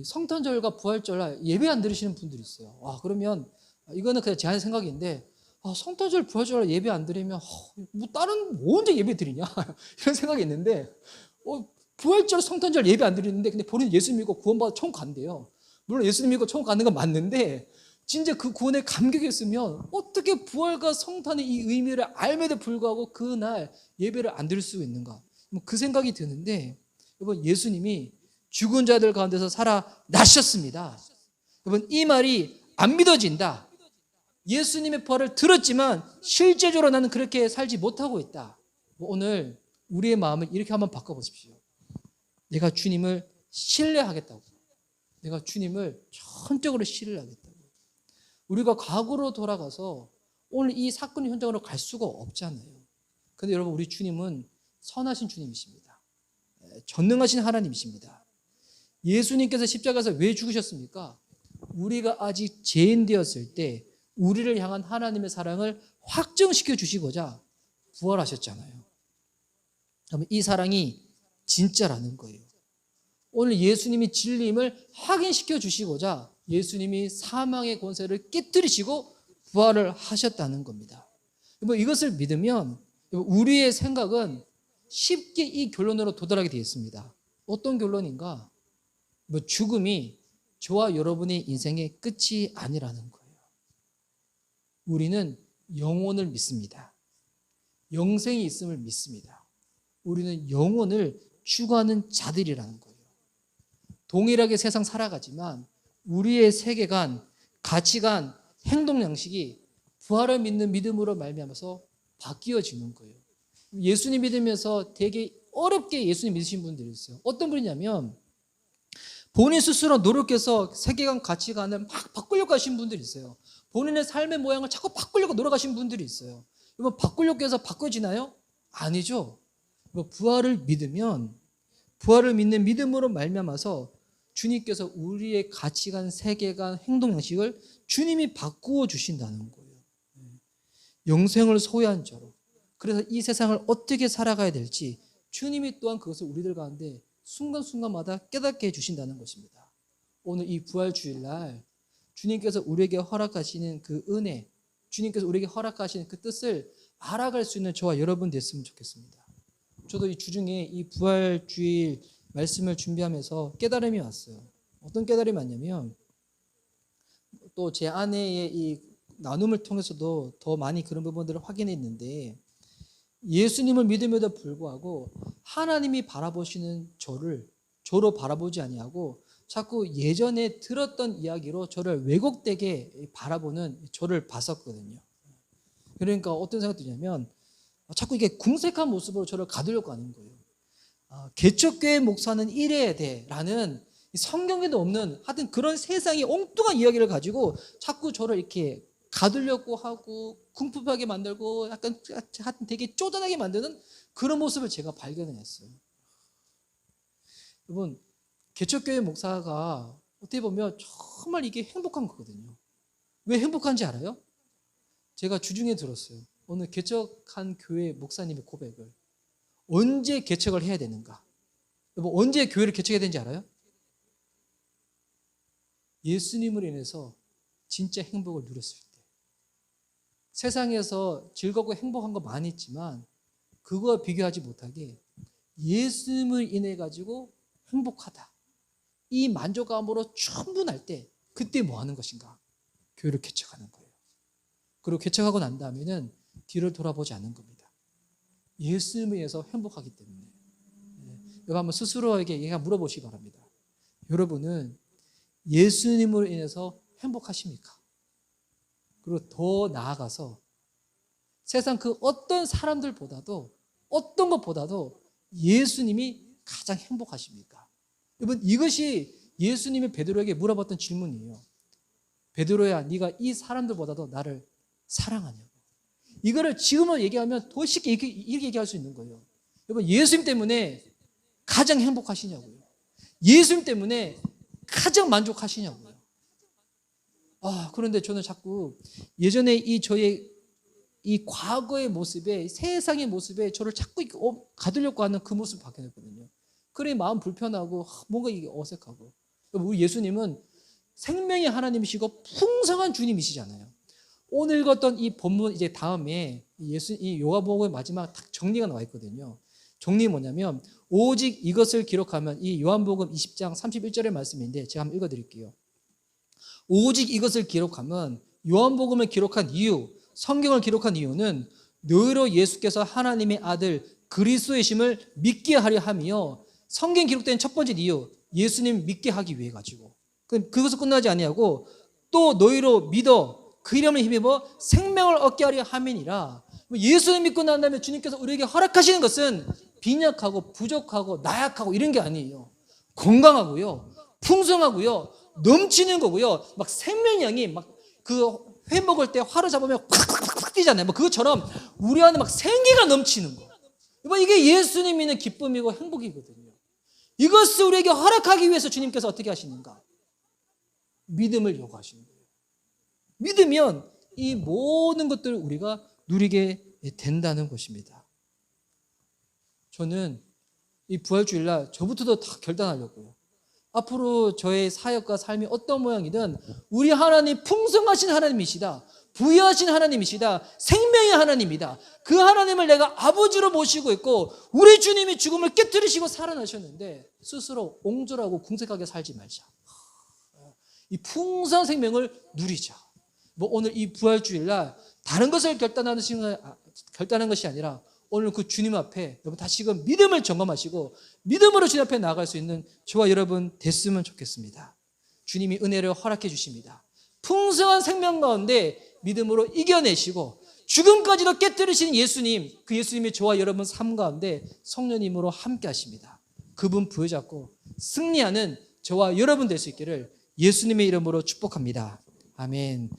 성탄절과 부활절 예배 안 드리시는 분들이 있어요. 그러면 이거는 그냥 제 생각인데 성탄절 부활절 예배 안 드리면 뭐 다른 뭐 언제 예배 드리냐 이런 생각이 있는데 부활절 성탄절 예배 안 드리는데 근데 본인 예수 믿고 구원받아 천국 간대요. 물론 예수 믿고 천국 가는 건 맞는데 진짜 그 구원에 감격했으면 어떻게 부활과 성탄의 이 의미를 알매도 불구하고 그날 예배를 안 드릴 수 있는가? 그 생각이 드는데 여러분 예수님이 죽은 자들 가운데서 살아나셨습니다. 여러분 이 말이 안 믿어진다. 예수님의 부활을 들었지만 실제적으로 나는 그렇게 살지 못하고 있다. 오늘 우리의 마음을 이렇게 한번 바꿔보십시오. 내가 주님을 신뢰하겠다고. 내가 주님을 전적으로 신뢰하겠다고. 우리가 과거로 돌아가서 오늘 이 사건 현장으로 갈 수가 없잖아요. 그런데 여러분 우리 주님은 선하신 주님이십니다. 전능하신 하나님이십니다. 예수님께서 십자가에서 왜 죽으셨습니까? 우리가 아직 죄인 되었을 때 우리를 향한 하나님의 사랑을 확정시켜 주시고자 부활하셨잖아요. 그러면 이 사랑이 진짜라는 거예요. 오늘 예수님이 진리임을 확인시켜 주시고자 예수님이 사망의 권세를 깨뜨리시고 부활을 하셨다는 겁니다. 이것을 믿으면 우리의 생각은 쉽게 이 결론으로 도달하게 되어 있습니다. 어떤 결론인가? 죽음이 저와 여러분의 인생의 끝이 아니라는 거예요. 우리는 영혼을 믿습니다. 영생이 있음을 믿습니다. 우리는 영혼을 추구하는 자들이라는 거예요. 동일하게 세상 살아가지만 우리의 세계관, 가치관, 행동 양식이 부활을 믿는 믿음으로 말미암아서 바뀌어지는 거예요. 예수님 믿으면서 되게 어렵게 예수님 믿으신 분들이 있어요. 어떤 분이냐면 본인 스스로 노력해서 세계관, 가치관을 막 바꾸려고 하신 분들이 있어요. 본인의 삶의 모양을 자꾸 바꾸려고 노력하신 분들이 있어요. 이거 바꾸려고 해서 바꿔지나요? 아니죠. 부활을 믿으면 부활을 믿는 믿음으로 말미암아서 주님께서 우리의 가치관, 세계관, 행동 양식을 주님이 바꾸어 주신다는 거예요. 영생을 소유한 자로. 그래서 이 세상을 어떻게 살아가야 될지 주님이 또한 그것을 우리들 가운데 순간순간마다 깨닫게 해주신다는 것입니다. 오늘 이 부활주일날 주님께서 우리에게 허락하시는 그 은혜, 주님께서 우리에게 허락하시는 그 뜻을 알아갈 수 있는 저와 여러분 됐으면 좋겠습니다. 저도 이 주중에 이 부활주일 말씀을 준비하면서 깨달음이 왔어요. 어떤 깨달음이 왔냐면, 또 제 아내의 이 나눔을 통해서도 더 많이 그런 부분들을 확인했는데, 예수님을 믿음에도 불구하고 하나님이 바라보시는 저로 바라보지 아니하고 자꾸 예전에 들었던 이야기로 저를 왜곡되게 바라보는 저를 봤었거든요. 그러니까 어떤 생각이 드냐면, 자꾸 이게 궁색한 모습으로 저를 가두려고 하는 거예요. 개척교회 목사는 이래야 돼라는 성경에도 없는 하여튼 그런 세상의 엉뚱한 이야기를 가지고 자꾸 저를 이렇게 가두려고 하고 궁핍하게 만들고 약간 하여튼 되게 쪼잔하게 만드는 그런 모습을 제가 발견했어요. 여러분, 개척교회 목사가 어떻게 보면 정말 이게 행복한 거거든요. 왜 행복한지 알아요? 제가 주중에 들었어요. 오늘 개척한 교회 목사님의 고백을. 언제 개척을 해야 되는가? 여러분, 언제 교회를 개척해야 되는지 알아요? 예수님으로 인해서 진짜 행복을 누렸을 때. 세상에서 즐겁고 행복한 거 많이 있지만 그거와 비교하지 못하게 예수님을 인해 가지고 행복하다, 이 만족감으로 충분할 때 그때 뭐 하는 것인가? 교회를 개척하는 거예요. 그리고 개척하고 난 다음에는 뒤를 돌아보지 않는 겁니다. 예수님에 의해서 행복하기 때문에. 여러분, 한번 스스로에게 물어보시기 바랍니다. 여러분은 예수님으로 인해서 행복하십니까? 그리고 더 나아가서 세상 그 어떤 사람들보다도 어떤 것보다도 예수님이 가장 행복하십니까? 여러분, 이것이 예수님이 베드로에게 물어봤던 질문이에요. 베드로야, 네가 이 사람들보다도 나를 사랑하냐고. 이거를 지금으로 얘기하면 더 쉽게 이렇게 얘기할 수 있는 거예요. 여러분, 예수님 때문에 가장 행복하시냐고요. 예수님 때문에 가장 만족하시냐고요. 그런데 저는 자꾸 예전에 저의 이 과거의 모습에, 세상의 모습에 저를 자꾸 가두려고 하는 그 모습을 발견했거든요. 그래 마음 불편하고 뭔가 이게 어색하고. 우리 예수님은 생명의 하나님이시고 풍성한 주님이시잖아요. 오늘 읽었던 이 본문 이제 다음에 이 요한복음의 마지막 딱 정리가 나와 있거든요. 정리 뭐냐면, 오직 이것을 기록하면, 이 요한복음 20장 31절의 말씀인데 제가 한번 읽어드릴게요. 오직 이것을 기록하면, 요한복음을 기록한 이유, 성경을 기록한 이유는 너희로 예수께서 하나님의 아들 그리스도이심을 믿게 하려 하며, 성경 기록된 첫 번째 이유, 예수님 믿게 하기 위해 가지고, 그것을 끝나지 아니하고 또 너희로 믿어 그 이름을 힘입어 생명을 얻게 하려 함이니라. 예수님 믿고 난 다음에 주님께서 우리에게 허락하시는 것은 빈약하고 부족하고 나약하고 이런 게 아니에요. 건강하고요, 풍성하고요, 넘치는 거고요. 막 생명량이 막 그 회 먹을 때 화로 잡으면 콱콱콱 뛰잖아요. 뭐 그것처럼 우리 안에 막 생기가 넘치는 거. 이게 예수님 믿는 기쁨이고 행복이거든요. 이것을 우리에게 허락하기 위해서 주님께서 어떻게 하시는가? 믿음을 요구하시는 거예요. 믿으면 이 모든 것들을 우리가 누리게 된다는 것입니다. 저는 이 부활주일날 저부터도 다 결단하려고요. 앞으로 저의 사역과 삶이 어떤 모양이든 우리 하나님 풍성하신 하나님이시다, 부유하신 하나님이시다, 생명의 하나님이다. 그 하나님을 내가 아버지로 모시고 있고 우리 주님이 죽음을 깨뜨리시고 살아나셨는데 스스로 옹졸하고 궁색하게 살지 말자. 이 풍성한 생명을 누리자. 오늘 이 부활주일날 다른 것을 결단하는 것이 아니라 오늘 그 주님 앞에 여러분 다시금 믿음을 점검하시고 믿음으로 주님 앞에 나아갈 수 있는 저와 여러분 됐으면 좋겠습니다. 주님이 은혜를 허락해 주십니다. 풍성한 생명 가운데 믿음으로 이겨내시고 죽음까지도 깨뜨리신 예수님, 그 예수님이 저와 여러분 삶 가운데 성령님으로 함께 하십니다. 그분 부여잡고 승리하는 저와 여러분 될 수 있기를 예수님의 이름으로 축복합니다. 아멘.